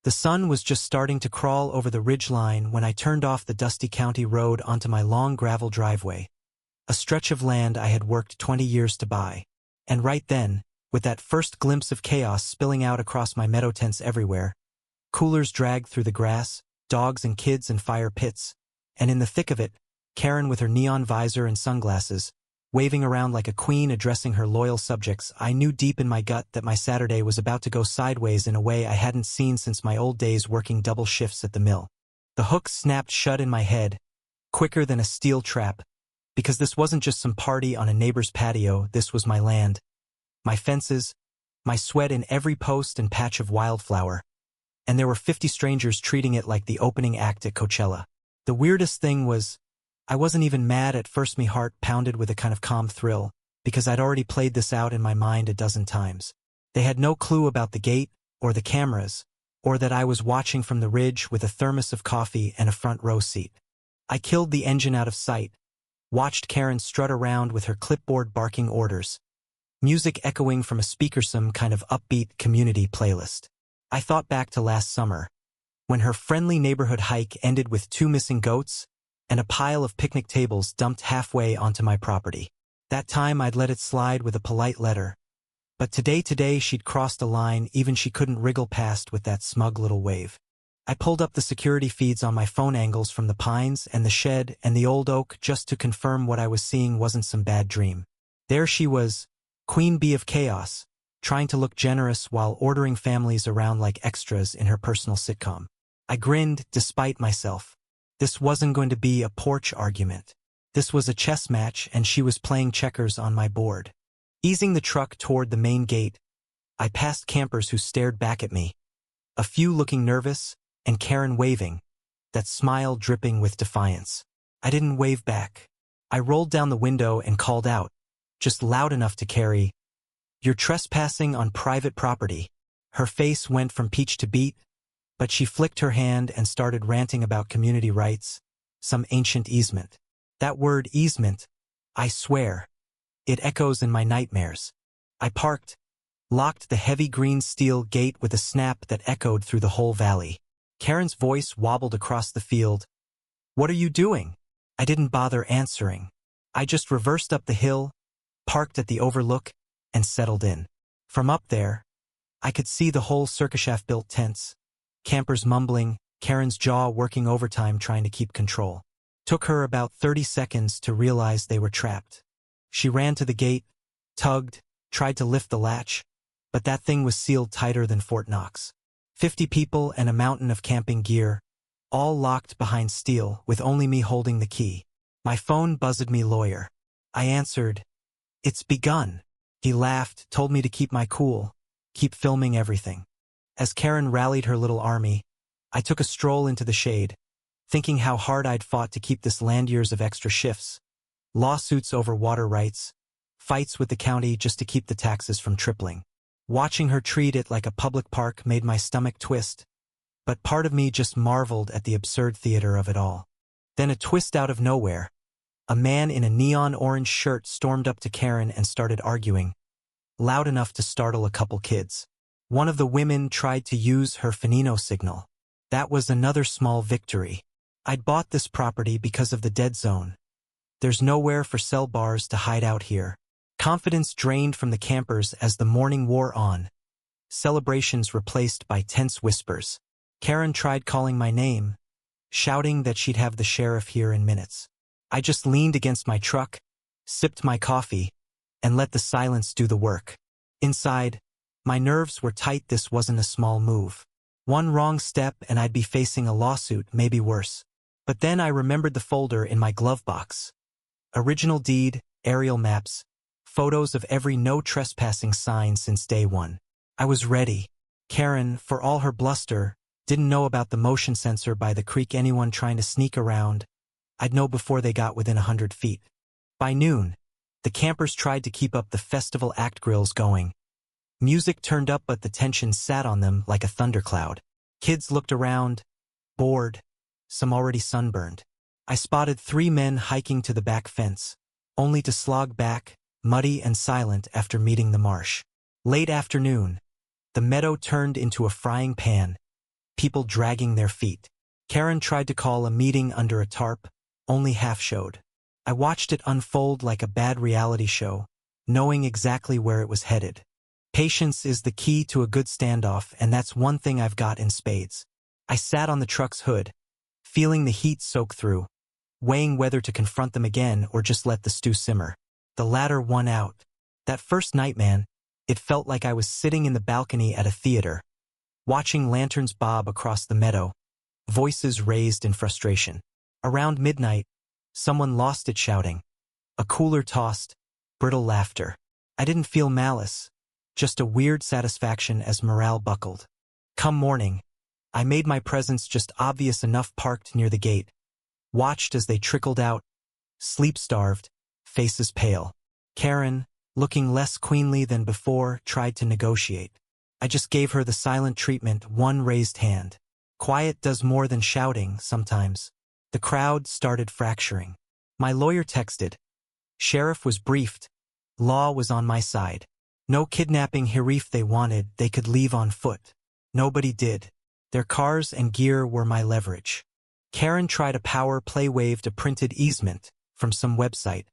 The sun was just starting to crawl over the ridgeline when I turned off the dusty county road onto my long gravel driveway, a stretch of land I had worked 20 years to buy. And right then, with that first glimpse of chaos spilling out across my meadow tents everywhere, coolers dragged through the grass, dogs and kids in fire pits, and in the thick of it, Karen with her neon visor and sunglasses, waving around like a queen addressing her loyal subjects, I knew deep in my gut that my Saturday was about to go sideways in a way I hadn't seen since my old days working double shifts at the mill. The hook snapped shut in my head, quicker than a steel trap, because this wasn't just some party on a neighbor's patio, this was my land. My fences, my sweat in every post and patch of wildflower, and there were 50 strangers treating it like the opening act at Coachella. The weirdest thing was, I wasn't even mad at first. Me heart pounded with a kind of calm thrill, because I'd already played this out in my mind a dozen times. They had no clue about the gate, or the cameras, or that I was watching from the ridge with a thermos of coffee and a front row seat. I killed the engine out of sight, watched Karen strut around with her clipboard barking orders, music echoing from a speaker, some kind of upbeat community playlist. I thought back to last summer, when her friendly neighborhood hike ended with 2 missing goats and a pile of picnic tables dumped halfway onto my property. That time I'd let it slide with a polite letter. But today she'd crossed a line even she couldn't wriggle past with that smug little wave. I pulled up the security feeds on my phone angles from the pines and the shed and the old oak just to confirm what I was seeing wasn't some bad dream. There she was, Queen Bee of Chaos, trying to look generous while ordering families around like extras in her personal sitcom. I grinned despite myself. This wasn't going to be a porch argument. This was a chess match and she was playing checkers on my board. Easing the truck toward the main gate, I passed campers who stared back at me, a few looking nervous, and Karen waving, that smile dripping with defiance. I didn't wave back. I rolled down the window and called out, just loud enough to carry, "You're trespassing on private property." Her face went from peach to beet, but she flicked her hand and started ranting about community rights, some ancient easement. That word easement, I swear, it echoes in my nightmares. I parked, locked the heavy green steel gate with a snap that echoed through the whole valley. Karen's voice wobbled across the field. "What are you doing?" I didn't bother answering. I just reversed up the hill, parked at the overlook, and settled in. From up there, I could see the whole Circashaft-built tents, campers mumbling, Karen's jaw working overtime trying to keep control. Took her about 30 seconds to realize they were trapped. She ran to the gate, tugged, tried to lift the latch, but that thing was sealed tighter than Fort Knox. 50 people and a mountain of camping gear, all locked behind steel with only me holding the key. My phone buzzed me lawyer. I answered, "It's begun." He laughed, told me to keep my cool, keep filming everything. As Karen rallied her little army, I took a stroll into the shade, thinking how hard I'd fought to keep this land, years of extra shifts, lawsuits over water rights, fights with the county just to keep the taxes from tripling. Watching her treat it like a public park made my stomach twist, but part of me just marveled at the absurd theater of it all. Then a twist out of nowhere. A man in a neon orange shirt stormed up to Karen and started arguing, loud enough to startle a couple kids. One of the women tried to use her Finino signal. That was another small victory. I'd bought this property because of the dead zone. There's nowhere for cell bars to hide out here. Confidence drained from the campers as the morning wore on. Celebrations replaced by tense whispers. Karen tried calling my name, shouting that she'd have the sheriff here in minutes. I just leaned against my truck, sipped my coffee, and let the silence do the work. Inside, my nerves were tight. This wasn't a small move. One wrong step and I'd be facing a lawsuit, maybe worse. But then I remembered the folder in my glove box. Original deed, aerial maps, photos of every no trespassing sign since day one. I was ready. Karen, for all her bluster, didn't know about the motion sensor by the creek. Anyone trying to sneak around, I'd know before they got within 100 feet. By noon, the campers tried to keep up the festival act grills going. Music turned up but the tension sat on them like a thundercloud. Kids looked around, bored, some already sunburned. I spotted 3 men hiking to the back fence, only to slog back, muddy and silent after meeting the marsh. Late afternoon, the meadow turned into a frying pan. people dragging their feet. Karen tried to call a meeting under a tarp, only half showed. I watched it unfold like a bad reality show, knowing exactly where it was headed. Patience is the key to a good standoff, and that's one thing I've got in spades. I sat on the truck's hood, feeling the heat soak through, weighing whether to confront them again or just let the stew simmer. The latter won out. That first night, man, it felt like I was sitting in the balcony at a theater, watching lanterns bob across the meadow, voices raised in frustration. Around midnight, someone lost it shouting. A cooler tossed, brittle laughter. I didn't feel malice, just a weird satisfaction as morale buckled. Come morning, I made my presence just obvious enough, parked near the gate, watched as they trickled out, sleep-starved, faces pale. Karen, looking less queenly than before, tried to negotiate. I just gave her the silent treatment, one raised hand. Quiet does more than shouting sometimes. The crowd started fracturing. My lawyer texted. Sheriff was briefed. Law was on my side. No kidnapping here. If they wanted, they could leave on foot. Nobody did. Their cars and gear were my leverage. Karen tried a power play, waved a printed easement from some website,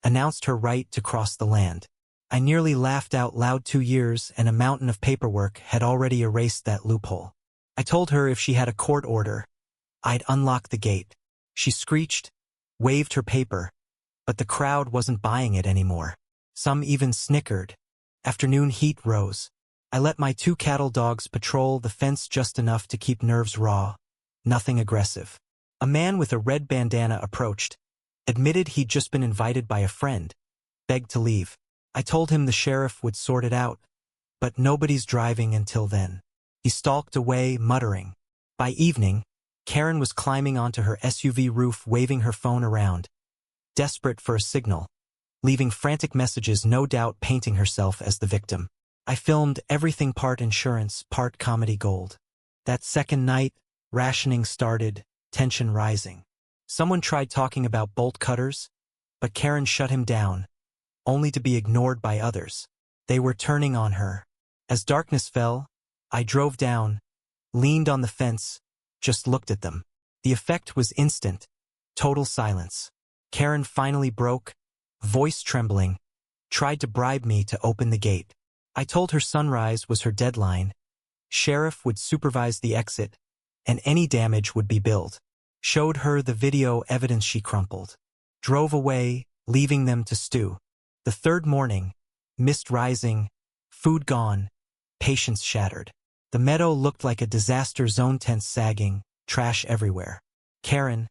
announced her right to cross the land. I nearly laughed out loud. 2 years and a mountain of paperwork had already erased that loophole. I told her if she had a court order, I'd unlock the gate. She screeched, waved her paper, but the crowd wasn't buying it anymore. Some even snickered. Afternoon heat rose. I let my 2 cattle dogs patrol the fence just enough to keep nerves raw. Nothing aggressive. A man with a red bandana approached, admitted he'd just been invited by a friend, begged to leave. I told him the sheriff would sort it out, but nobody's driving until then. He stalked away, muttering. By evening, Karen was climbing onto her SUV roof, waving her phone around, desperate for a signal, leaving frantic messages, no doubt painting herself as the victim. I filmed everything, part insurance, part comedy gold. That second night, rationing started, tension rising. Someone tried talking about bolt cutters, but Karen shut him down, only to be ignored by others. They were turning on her. As darkness fell, I drove down, leaned on the fence, just looked at them. The effect was instant. Total silence. Karen finally broke, voice trembling, tried to bribe me to open the gate. I told her sunrise was her deadline. Sheriff would supervise the exit, and any damage would be billed. Showed her the video evidence. She crumpled. Drove away, leaving them to stew. The third morning, mist rising, food gone, patience shattered. The meadow looked like a disaster zone, tents sagging, trash everywhere. Karen,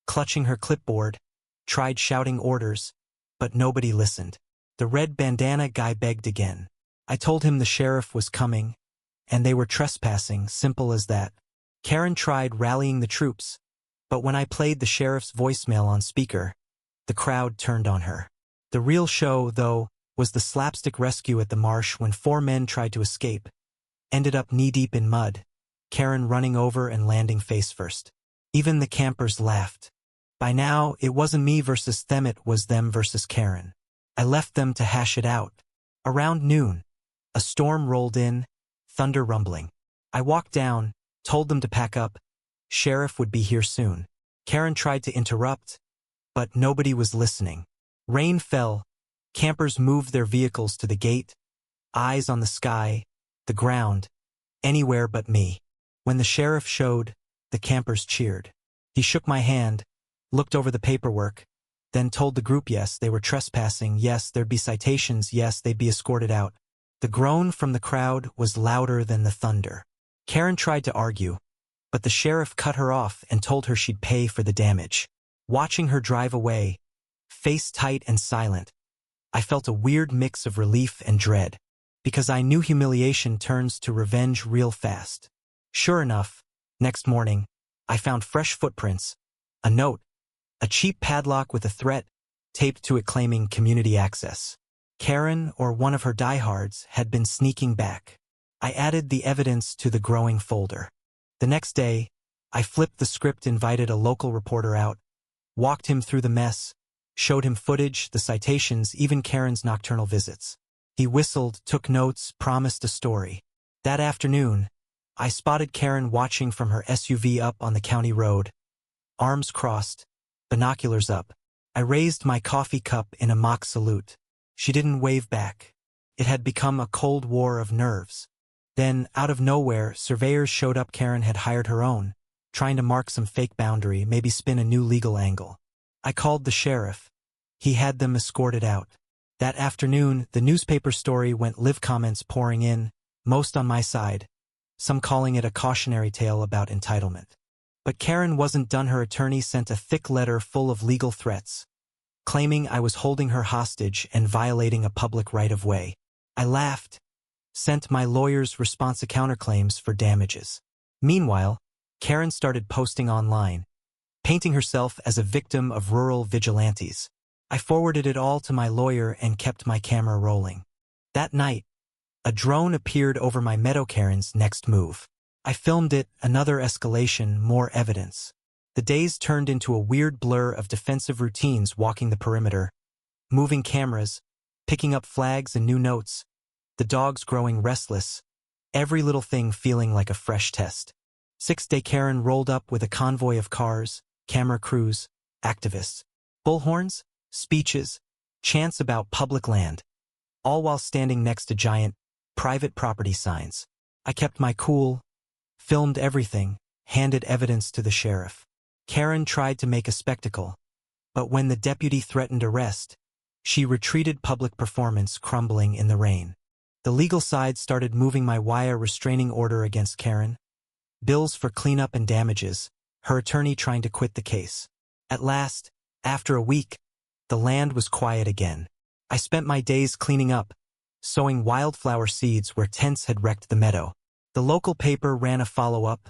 clutching her clipboard, tried shouting orders, but nobody listened. The red bandana guy begged again. I told him the sheriff was coming, and they were trespassing, simple as that. Karen tried rallying the troops, but when I played the sheriff's voicemail on speaker, the crowd turned on her. The real show, though, was the slapstick rescue at the marsh when 4 men tried to escape, ended up knee-deep in mud, Karen running over and landing face first. Even the campers laughed. By now, it wasn't me versus them, it was them versus Karen. I left them to hash it out. Around noon, a storm rolled in, thunder rumbling. I walked down, told them to pack up. Sheriff would be here soon. Karen tried to interrupt, but nobody was listening. Rain fell. Campers moved their vehicles to the gate, eyes on the sky, the ground, anywhere but me. When the sheriff showed, the campers cheered. He shook my hand, looked over the paperwork, then told the group yes, they were trespassing, yes, there'd be citations, yes, they'd be escorted out. The groan from the crowd was louder than the thunder. Karen tried to argue, but the sheriff cut her off and told her she'd pay for the damage. Watching her drive away, face tight and silent, I felt a weird mix of relief and dread, because I knew humiliation turns to revenge real fast. Sure enough, next morning, I found fresh footprints, a note, a cheap padlock with a threat taped to it claiming community access. Karen, or one of her diehards, had been sneaking back. I added the evidence to the growing folder. The next day, I flipped the script, invited a local reporter out, walked him through the mess, showed him footage, the citations, even Karen's nocturnal visits. He whistled, took notes, promised a story. That afternoon, I spotted Karen watching from her SUV up on the county road, arms crossed, binoculars up. I raised my coffee cup in a mock salute. She didn't wave back. It had become a cold war of nerves. Then, out of nowhere, surveyors showed up. Karen had hired her own, trying to mark some fake boundary, maybe spin a new legal angle. I called the sheriff. He had them escorted out. That afternoon, the newspaper story went live, comments pouring in, most on my side, some calling it a cautionary tale about entitlement. But Karen wasn't done. Her attorney sent a thick letter full of legal threats, claiming I was holding her hostage and violating a public right-of-way. I laughed, sent my lawyer's response to counterclaims for damages. Meanwhile, Karen started posting online, painting herself as a victim of rural vigilantes. I forwarded it all to my lawyer and kept my camera rolling. That night, a drone appeared over my meadow. Karen's next move. I filmed it, another escalation, more evidence. The days turned into a weird blur of defensive routines, walking the perimeter, moving cameras, picking up flags and new notes, the dogs growing restless, every little thing feeling like a fresh test. 6th day, Karen rolled up with a convoy of cars, camera crews, activists, bullhorns, speeches, chants about public land, all while standing next to giant, private property signs. I kept my cool, filmed everything, handed evidence to the sheriff. Karen tried to make a spectacle, but when the deputy threatened arrest, she retreated, public performance crumbling in the rain. The legal side started moving. My wire restraining order against Karen, bills for cleanup and damages, her attorney trying to quit the case. At last, after a week, the land was quiet again. I spent my days cleaning up, sowing wildflower seeds where tents had wrecked the meadow. The local paper ran a follow-up,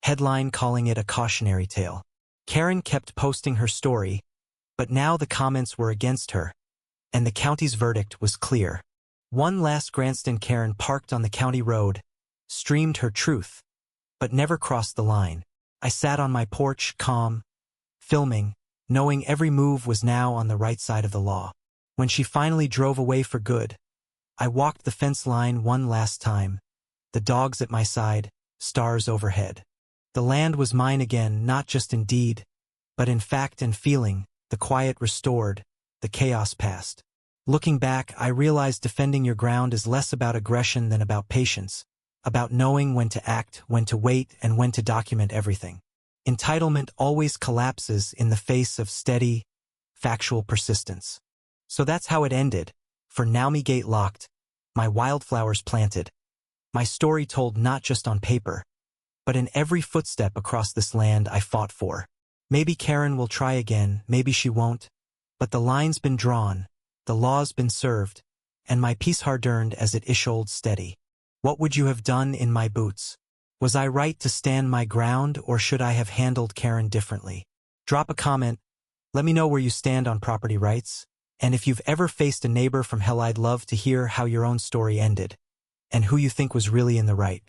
headline calling it a cautionary tale. Karen kept posting her story, but now the comments were against her, and the county's verdict was clear. One last grandstand. Karen parked on the county road, streamed her truth, but never crossed the line. I sat on my porch, calm, filming, knowing every move was now on the right side of the law. When she finally drove away for good, I walked the fence line one last time, the dogs at my side, stars overhead. The land was mine again, not just in deed, but in fact and feeling, the quiet restored, the chaos past. Looking back, I realized defending your ground is less about aggression than about patience, about knowing when to act, when to wait, and when to document everything. Entitlement always collapses in the face of steady, factual persistence. So that's how it ended. For Naomi, gate locked, my wildflowers planted, my story told not just on paper, but in every footstep across this land I fought for. Maybe Karen will try again, maybe she won't, but the line's been drawn, the law's been served, and my peace hard-earned as it isholed steady. What would you have done in my boots? Was I right to stand my ground, or should I have handled Karen differently? Drop a comment, let me know where you stand on property rights, and if you've ever faced a neighbor from hell, I'd love to hear how your own story ended, and who you think was really in the right.